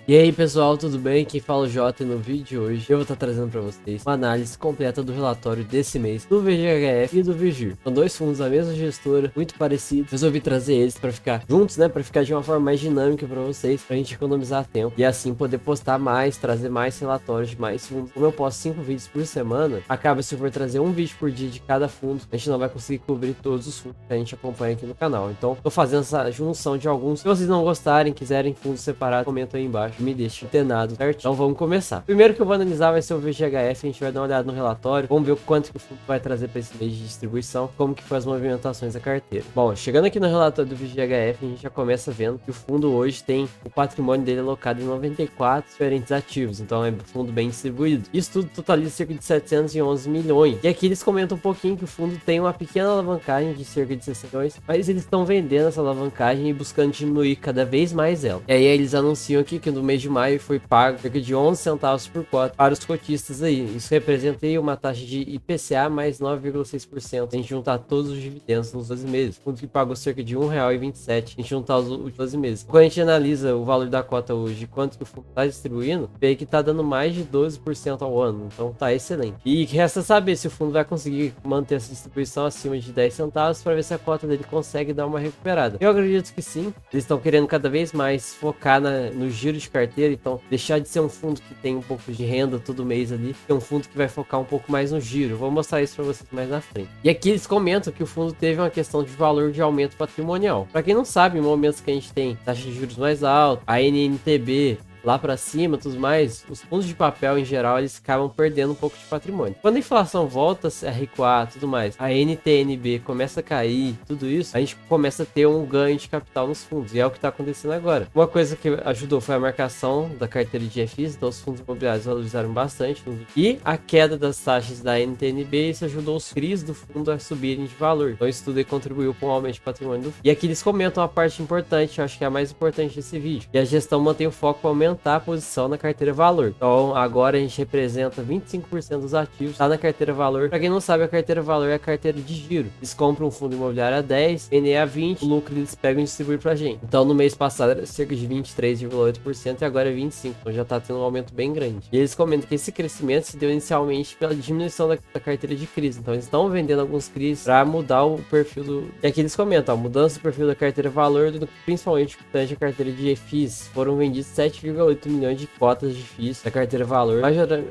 E aí pessoal, tudo bem? Quem fala é o Jota e no vídeo de hoje eu vou estar trazendo para vocês uma análise completa do relatório desse mês do VGHF e do Vigir. São dois fundos da mesma gestora, muito parecidos. Resolvi trazer eles para ficar juntos, né? Para ficar de uma forma mais dinâmica para vocês, para a gente economizar tempo e assim poder postar mais, trazer mais relatórios de mais fundos. Como eu posto 5 vídeos por semana, acaba se eu for trazer um vídeo por dia de cada fundo, a gente não vai conseguir cobrir todos os fundos que a gente acompanha aqui no canal. Então, tô fazendo essa junção de alguns. Se vocês não gostarem, quiserem fundos separados, comenta aí embaixo. Me deixe antenado, certo? Então vamos começar. Primeiro que eu vou analisar vai ser o VGHF, a gente vai dar uma olhada no relatório, vamos ver o quanto que o fundo vai trazer para esse mês de distribuição, como que foi as movimentações da carteira. Bom, chegando aqui no relatório do VGHF, a gente já começa vendo que o fundo hoje tem o patrimônio dele alocado em 94 diferentes ativos, então é um fundo bem distribuído. Isso tudo totaliza cerca de 711 milhões. E aqui eles comentam um pouquinho que o fundo tem uma pequena alavancagem de cerca de 60 milhões, mas eles estão vendendo essa alavancagem e buscando diminuir cada vez mais ela. E aí eles anunciam aqui que no mês de maio foi pago cerca de 11 centavos por cota para os cotistas aí. Isso representa aí uma taxa de IPCA mais 9,6%. A gente juntar todos os dividendos nos 12 meses. O fundo que pagou cerca de R$1,27. A gente juntar os 12 meses. Quando a gente analisa o valor da cota hoje, quanto que o fundo está distribuindo, vê que está dando mais de 12% ao ano. Então tá excelente. E resta saber se o fundo vai conseguir manter essa distribuição acima de 10 centavos para ver se a cota dele consegue dar uma recuperada. Eu acredito que sim. Eles estão querendo cada vez mais focar no giro de carteira, então deixar de ser um fundo que tem um pouco de renda todo mês ali, é um fundo que vai focar um pouco mais no giro. Vou mostrar isso para vocês mais na frente. E aqui eles comentam que o fundo teve uma questão de valor de aumento patrimonial. Para quem não sabe, em momentos que a gente tem taxa de juros mais alta, a NNTB lá para cima, tudo mais, os fundos de papel em geral eles acabam perdendo um pouco de patrimônio. Quando a inflação volta a recuar, tudo mais, a NTNB começa a cair, tudo isso, a gente começa a ter um ganho de capital nos fundos, e é o que está acontecendo agora. Uma coisa que ajudou foi a marcação da carteira de FIs, então os fundos imobiliários valorizaram bastante, e a queda das taxas da NTNB, isso ajudou os CRIs do fundo a subirem de valor. Então isso tudo aí contribuiu para um aumento de patrimônio do fundo. E aqui eles comentam a parte importante, eu acho que é a mais importante desse vídeo, e a gestão mantém o foco para aumentar a posição na carteira valor. Então agora a gente representa 25% dos ativos tá na carteira valor. Para quem não sabe, a carteira valor é a carteira de giro. Eles compram um fundo imobiliário a 10, vendem a 20, o lucro eles pegam e distribuem pra gente. Então no mês passado era cerca de 23,8% e agora é 25%. Então já tá tendo um aumento bem grande. E eles comentam que esse crescimento se deu inicialmente pela diminuição da carteira de CRIs. Então eles estão vendendo alguns CRIs para mudar o perfil do... E aqui eles comentam, a mudança do perfil da carteira valor, principalmente a carteira de FIs, foram vendidos 7,8 milhões de cotas de FIIs da carteira valor,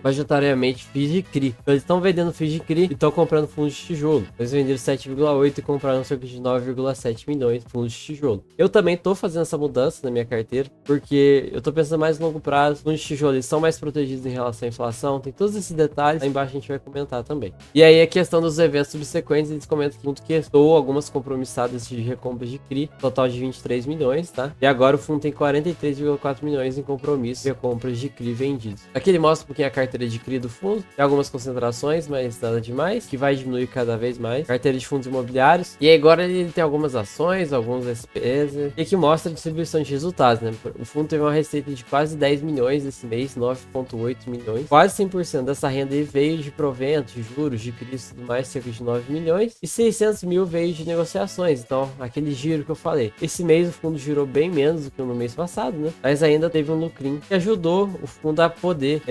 majoritariamente FIIs de CRI. Então, eles estão vendendo FIIs de CRI e estão comprando fundos de tijolo. Eles venderam 7,8 e compraram cerca de 9,7 milhões de fundos de tijolo. Eu também estou fazendo essa mudança na minha carteira, porque eu estou pensando mais no longo prazo. Fundos de tijolo eles são mais protegidos em relação à inflação, tem todos esses detalhes, lá embaixo a gente vai comentar também. E aí a questão dos eventos subsequentes, eles comentam que o fundo questou algumas compromissadas de recompras de CRI, total de 23 milhões, tá? E agora o fundo tem 43,4 milhões em compromisso e compras de CRI vendidos. Aqui ele mostra um pouquinho a carteira de CRI do fundo, tem algumas concentrações, mas nada demais, que vai diminuir cada vez mais. Carteira de fundos imobiliários, e agora ele tem algumas ações, alguns SPS, e aqui mostra a distribuição de resultados, né? O fundo teve uma receita de quase 10 milhões esse mês, 9,8 milhões. Quase 100% dessa renda aí veio de proventos, de juros, de CRI e tudo mais, cerca de 9 milhões, e 600 mil veio de negociações, então aquele giro que eu falei. Esse mês o fundo girou bem menos do que no mês passado, né? Mas ainda teve um lucrinho que ajudou o fundo a poder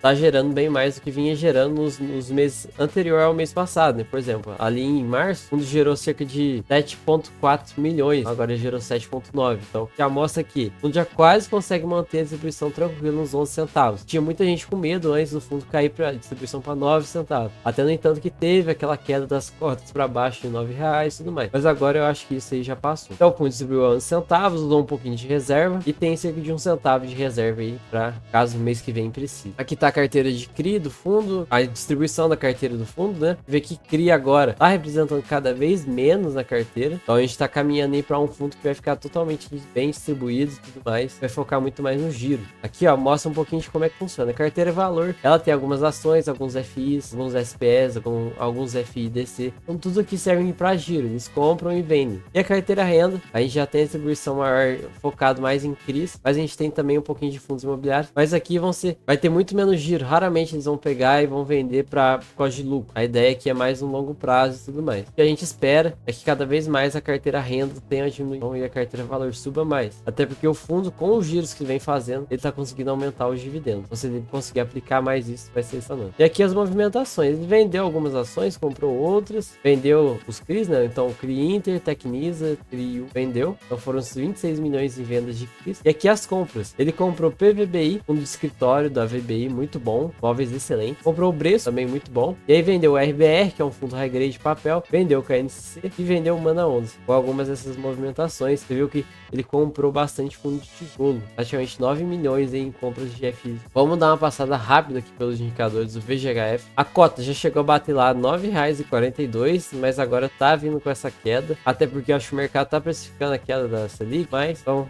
tá gerando bem mais do que vinha gerando nos meses anterior ao mês passado, né? Por exemplo, ali em março, o fundo gerou cerca de 7,4 milhões, agora gerou 7,9. Então, já mostra que o fundo já quase consegue manter a distribuição tranquila nos 11 centavos. Tinha muita gente com medo antes do fundo cair para distribuição para 9 centavos. Até no entanto que teve aquela queda das cotas para baixo de 9 reais e tudo mais. Mas agora eu acho que isso aí já passou. Então, o fundo distribuiu 11 centavos, usou um pouquinho de reserva e tem cerca de 1 centavo de reserva aí para caso no mês que vem precise. Aqui tá a carteira de CRI do fundo, a distribuição da carteira do fundo, né? Vê que CRI agora tá representando cada vez menos na carteira. Então a gente tá caminhando aí para um fundo que vai ficar totalmente bem distribuído e tudo mais. Vai focar muito mais no giro. Aqui, ó, mostra um pouquinho de como é que funciona. A carteira é valor, ela tem algumas ações, alguns FIs, alguns SPS, alguns FIDC. Então tudo aqui serve para giro. Eles compram e vendem. E a carteira renda, a gente já tem a distribuição maior focado mais em CRIs, mas a gente tem também também um pouquinho de fundos imobiliários, mas aqui vai ter muito menos giro. Raramente eles vão pegar e vão vender por causa de lucro. A ideia aqui é mais um longo prazo e tudo mais. O que a gente espera é que cada vez mais a carteira renda tenha diminuição e a carteira valor suba mais. Até porque o fundo, com os giros que vem fazendo, ele tá conseguindo aumentar os dividendos. Então, se ele conseguir aplicar mais isso, vai ser essa noite. E aqui as movimentações. Ele vendeu algumas ações, comprou outras, vendeu os CRIs, né? Então, o CRI Inter, Tecnisa, CRI vendeu. Então, foram uns 26 milhões em vendas de CRIs. E aqui as compras. Ele comprou PVBI, fundo de escritório da VBI, muito bom, móveis excelentes. Comprou o Bresso, também muito bom. E aí vendeu o RBR, que é um fundo high grade de papel, vendeu o KNCC e vendeu o Mana 11. Com algumas dessas movimentações, você viu que ele comprou bastante fundo de tijolo, praticamente 9 milhões em compras de FIs. Vamos dar uma passada rápida aqui pelos indicadores do VGHF. A cota já chegou a bater lá R$ 9,42, mas agora tá vindo com essa queda, até porque eu acho que o mercado tá precificando a queda da Selic, mas então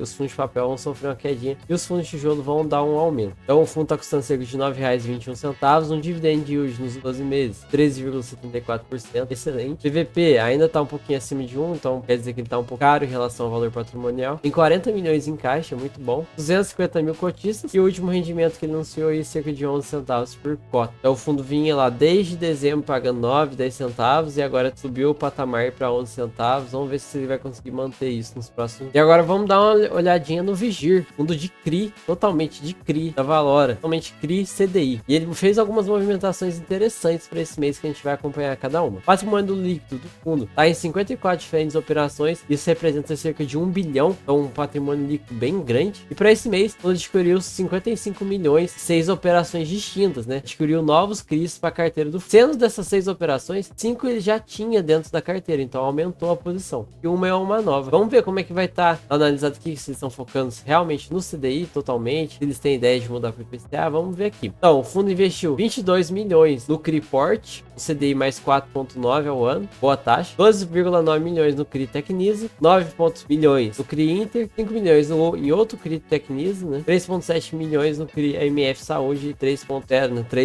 os fundos de papel vão sofrer uma quedinha e os fundos de tijolo vão dar um aumento. Então o fundo tá custando cerca de R$ 9,21, um dividend yield nos 12 meses, 13,74%, excelente. PVP ainda tá um pouquinho acima de 1, então quer dizer que ele tá um pouco caro em relação ao valor patrimonial. Tem 40 milhões em caixa, muito bom. 250 mil cotistas e o último rendimento que ele anunciou aí cerca de 11 centavos por cota. Então o fundo vinha lá desde dezembro pagando 9, 10 centavos e agora subiu o patamar para 11 centavos. Vamos ver se ele vai conseguir manter isso nos próximos. E agora vamos dar uma olhadinha no Vigir, fundo de CRI, totalmente de CRI, da Valora, totalmente CRI CDI. E ele fez algumas movimentações interessantes para esse mês que a gente vai acompanhar cada uma. O patrimônio do líquido do fundo está em 54 diferentes operações, isso representa cerca de 1 bilhão, então um patrimônio líquido bem grande. E para esse mês, ele adquiriu 55 milhões, 6 operações distintas, né? Adquiriu novos CRIs para a carteira do fundo. Sendo dessas 6 operações, 5 ele já tinha dentro da carteira, então aumentou a posição. E uma é uma nova. Vamos ver como é que vai estar analisado aqui, se eles estão focando realmente no CDI totalmente, se eles têm ideia de mudar para o IPCA, vamos ver aqui. Então, o fundo investiu 22 milhões no CRI Port, o CDI mais 4,9 ao ano, boa taxa, 12,9 milhões no CRI Tecnisa, 9 milhões no CRI Inter, 5 milhões em outro CRI Tecnisa, né? 3,7 milhões no CRI MF Saúde e 3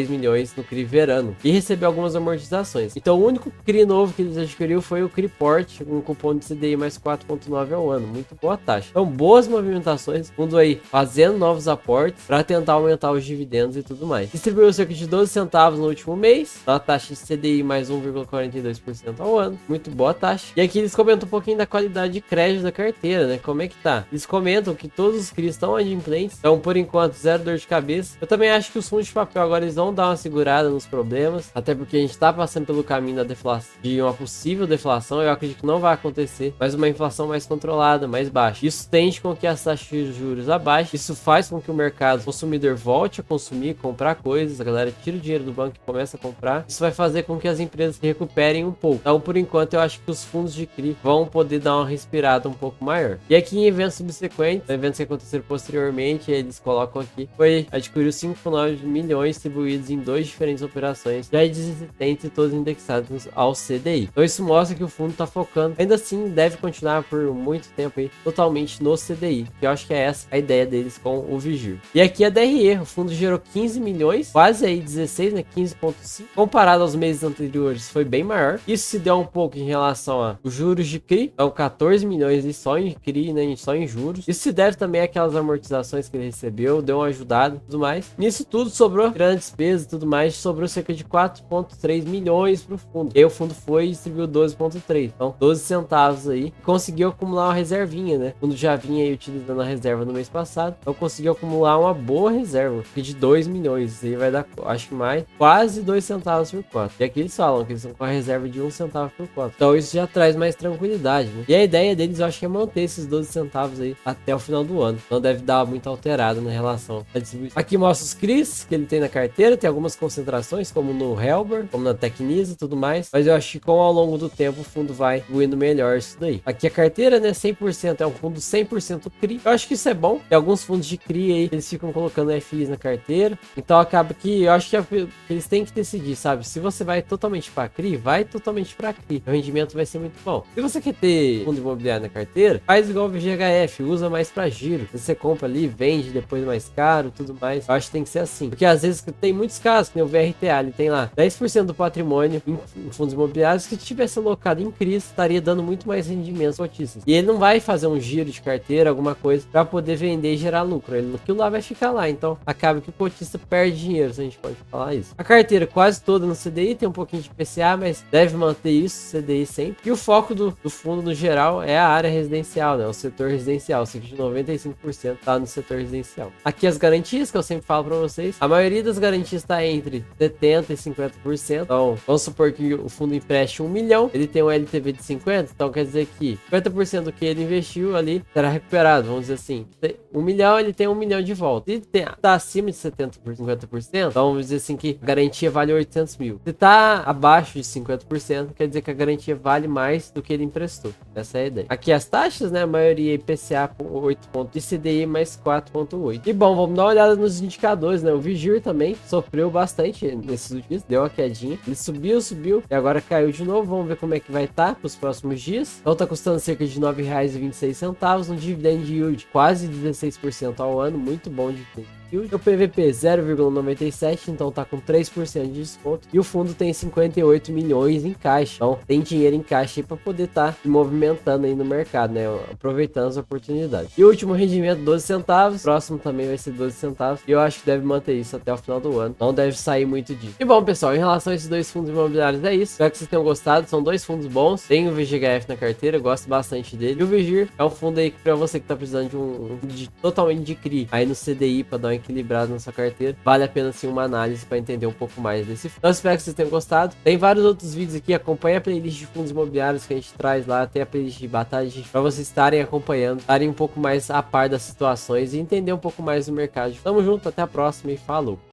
milhões no CRI Verano. E recebeu algumas amortizações. Então o único CRI novo que eles adquiriu foi o CRI Port, um cupom de CDI mais 4,9 ao ano. Muito boa taxa. Então boas movimentações, fundo aí fazendo novos aportes para tentar aumentar os dividendos e tudo mais. Distribuiu cerca de 12 centavos no último mês, a taxa de CDI mais 1,42% ao ano. Muito boa taxa. E aqui eles comentam um pouquinho da qualidade de crédito da carteira, né? Como é que tá? Eles comentam que todos os CRIs estão adimplentes, então por enquanto zero dor de cabeça. Eu também acho que os fundos de papel agora eles vão dar uma segurada nos problemas, até porque a gente tá passando pelo caminho da deflação, de uma possível deflação. Eu acredito que não vai acontecer, mas uma inflação mais controlada, mais baixa. Isso tende com que as taxas de juros abaixem, isso faz com que o mercado consumidor volte a consumir, comprar coisas, a galera tira o dinheiro do banco e começa a comprar. Isso vai fazer com que as empresas se recuperem um pouco. Então por enquanto eu acho que os fundos de CRI vão poder dar uma respirada um pouco maior. E aqui em eventos subsequentes, eventos que aconteceram posteriormente, eles colocam aqui, adquiriu 5,9 milhões distribuídos em 2 diferentes operações, já existentes e todos indexados ao CDI. Então isso mostra que o fundo está focando, ainda assim deve continuar por muito tempo aí, totalmente no CDI, que eu acho que é essa a ideia deles com o Vigir. E aqui a DRE, o fundo gerou 15 milhões, quase aí 16, né, 15,5, comparado aos meses anteriores foi bem maior. Isso se deu um pouco em relação a os juros de CRI, então 14 milhões e só em CRI, né, só em juros. Isso se deve também àquelas amortizações que ele recebeu, deu uma ajudada e tudo mais. Nisso tudo sobrou grandes despesas e tudo mais, sobrou cerca de 4,3 milhões para o fundo. E aí o fundo foi e distribuiu 12,3, então 12 centavos aí, e conseguiu acumular uma reservinha, né? O fundo já vinha aí utilizando a reserva no mês passado, então conseguiu acumular uma boa reserva, de 2 milhões. Isso aí vai dar, acho que mais, quase 2 centavos por cota. E aqui eles falam que eles estão com a reserva de 1 centavo por cota. Então isso já traz mais tranquilidade, né? E a ideia deles, eu acho que é manter esses 12 centavos aí até o final do ano. Não deve dar muito alterado na relação à distribuição. Aqui mostra os CRIs que ele tem na carteira, tem algumas concentrações, como no Helber, como na Tecnisa e tudo mais. Mas eu acho que com ao longo do tempo o fundo vai indo melhor isso daí. Aqui a carteira, né, 100%, é um fundo 100% CRI. Eu acho que isso é bom. Tem alguns fundos de CRI aí, eles ficam colocando FIs na carteira. Então acaba que eu acho que eles têm que decidir, sabe? Se você vai totalmente para CRI, vai totalmente para CRI. O rendimento vai ser muito bom. Se você quer ter fundo imobiliário na carteira, faz igual o VGHF, usa mais para giro. Você compra ali, vende depois mais caro, tudo mais. Eu acho que tem que ser assim. Porque às vezes tem muitos casos, que nem o VRTA, ele tem lá 10% do patrimônio em fundos imobiliários que tivesse alocado em CRIs, estaria dando muito mais rendimentos cotistas. E ele não vai fazer um giro de carteira, alguma coisa, para poder poder vender e gerar lucro. Aquilo lá vai ficar lá, então acaba que o cotista perde dinheiro, se a gente pode falar isso. A carteira quase toda no CDI, tem um pouquinho de PCA, mas deve manter isso, CDI sempre. E o foco do fundo no geral é a área residencial, né? O setor residencial, cerca de 95% tá no setor residencial. Aqui as garantias que eu sempre falo para vocês, a maioria das garantias está entre 70% e 50%. Então, vamos supor que o fundo empreste 1 milhão, ele tem um LTV de 50, então quer dizer que 50% do que ele investiu ali será recuperado, vamos dizer assim. 1 milhão, ele tem 1 milhão de volta. Se tá acima de 70% por 50%, então vamos dizer assim que a garantia vale 800 mil. Se tá abaixo de 50%, quer dizer que a garantia vale mais do que ele emprestou. Essa é a ideia. Aqui as taxas, né? A maioria IPCA 8 pontos e CDI mais 4,8. E bom, vamos dar uma olhada nos indicadores, né? O Vigir também sofreu bastante nesses últimos dias, deu uma quedinha. Ele subiu e agora caiu de novo. Vamos ver como é que vai estar para os próximos dias. Então tá custando cerca de R$ 9,26, um dividend yield quase 16% ao ano, muito bom de tudo. O PVP 0,97, então tá com 3% de desconto. E o fundo tem 58 milhões em caixa. Então tem dinheiro em caixa aí para poder estar movimentando aí no mercado, né? Aproveitando as oportunidades. E o último rendimento 12 centavos. O próximo também vai ser 12 centavos. E eu acho que deve manter isso até o final do ano. Não deve sair muito disso. E bom, pessoal, em relação a esses dois fundos imobiliários é isso. Espero que vocês tenham gostado. São dois fundos bons. Tem o VGHF na carteira, eu gosto bastante dele. E o Vigir é um fundo aí que para você que tá precisando de um totalmente de CRI aí no CDI para dar uma equilibrado na sua carteira, vale a pena sim uma análise para entender um pouco mais desse fundo. Então espero que vocês tenham gostado. Tem vários outros vídeos aqui, acompanha a playlist de fundos imobiliários que a gente traz lá, tem a playlist de batalha para vocês estarem acompanhando, estarem um pouco mais a par das situações e entender um pouco mais do mercado. Tamo junto, até a próxima e falou!